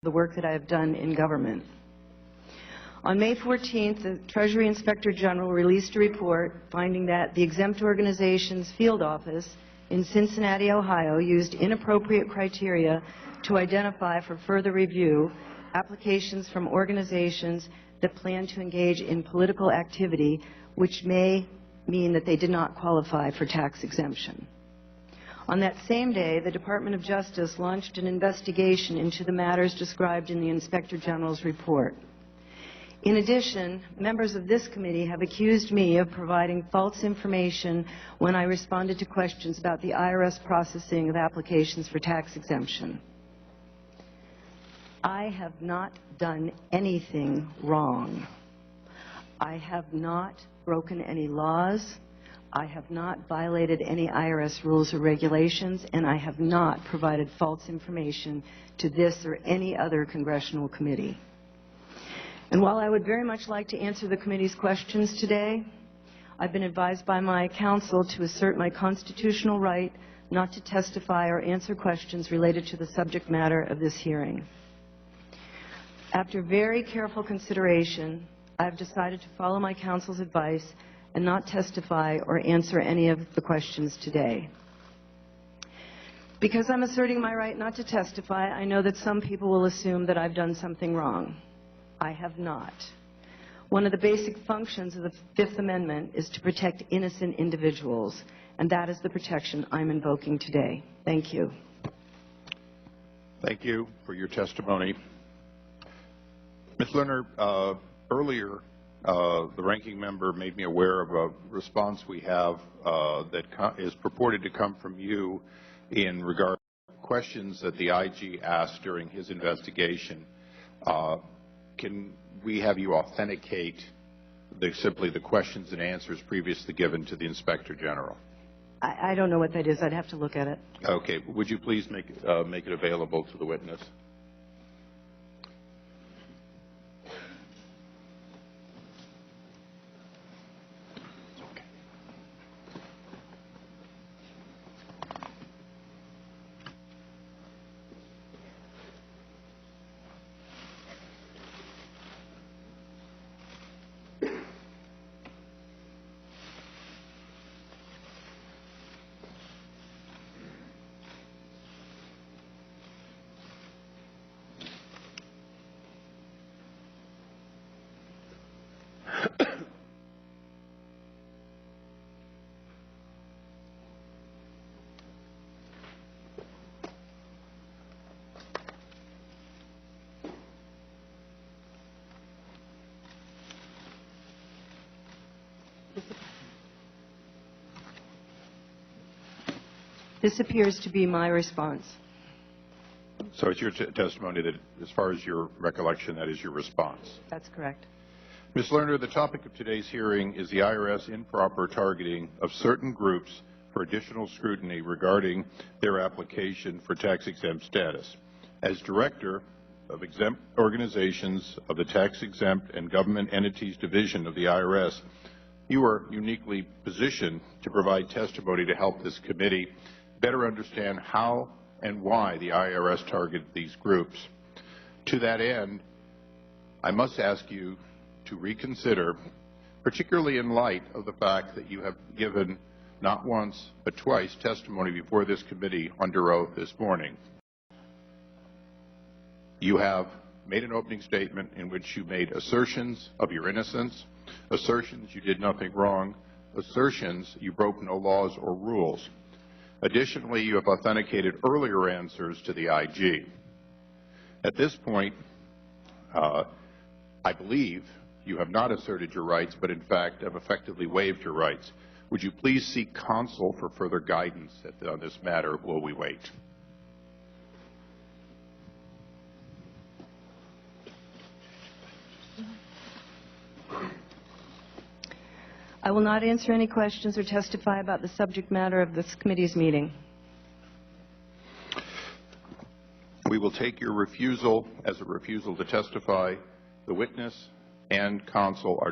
the work that I have done in government. On May 14th, the Treasury Inspector General released a report finding that the Exempt Organizations Field Office in Cincinnati, Ohio, used inappropriate criteria to identify for further review applications from organizations that plan to engage in political activity, which may mean that they did not qualify for tax exemption. On that same day, the Department of Justice launched an investigation into the matters described in the Inspector General's report. In addition, members of this committee have accused me of providing false information when I responded to questions about the IRS processing of applications for tax exemption. I have not done anything wrong. I have not broken any laws. I have not violated any IRS rules or regulations, and I have not provided false information to this or any other congressional committee. And while I would very much like to answer the committee's questions today, I've been advised by my counsel to assert my constitutional right not to testify or answer questions related to the subject matter of this hearing. After very careful consideration, I have decided to follow my counsel's advice and not testify or answer any of the questions today. Because I'm asserting my right not to testify, I know that some people will assume that I've done something wrong. I have not. One of the basic functions of the Fifth Amendment is to protect innocent individuals, and that is the protection I'm invoking today. Thank you. Thank you for your testimony. Ms. Lerner, earlier the ranking member made me aware of a response we have that is purported to come from you in regard to questions that the IG asked during his investigation. Can we have you authenticate simply the questions and answers previously given to the Inspector General? I don't know what that is. I'd have to look at it. Okay. Would you please make it available to the witness? This appears to be my response. So it's your testimony that, as far as your recollection, that is your response? That's correct. Ms. Lerner, the topic of today's hearing is the IRS improper targeting of certain groups for additional scrutiny regarding their application for tax-exempt status. As Director of Exempt Organizations of the Tax-Exempt and Government Entities Division of the IRS, you are uniquely positioned to provide testimony to help this committee better understand how and why the IRS targeted these groups. To that end, I must ask you to reconsider, particularly in light of the fact that you have given not once but twice testimony before this committee under oath this morning. You have made an opening statement in which you made assertions of your innocence, assertions you did nothing wrong, assertions you broke no laws or rules. Additionally, you have authenticated earlier answers to the IG. At this point, I believe you have not asserted your rights, but in fact have effectively waived your rights. Would you please seek counsel for further guidance on this matter while we wait? I will not answer any questions or testify about the subject matter of this committee's meeting. We will take your refusal as a refusal to testify. The witness and counsel are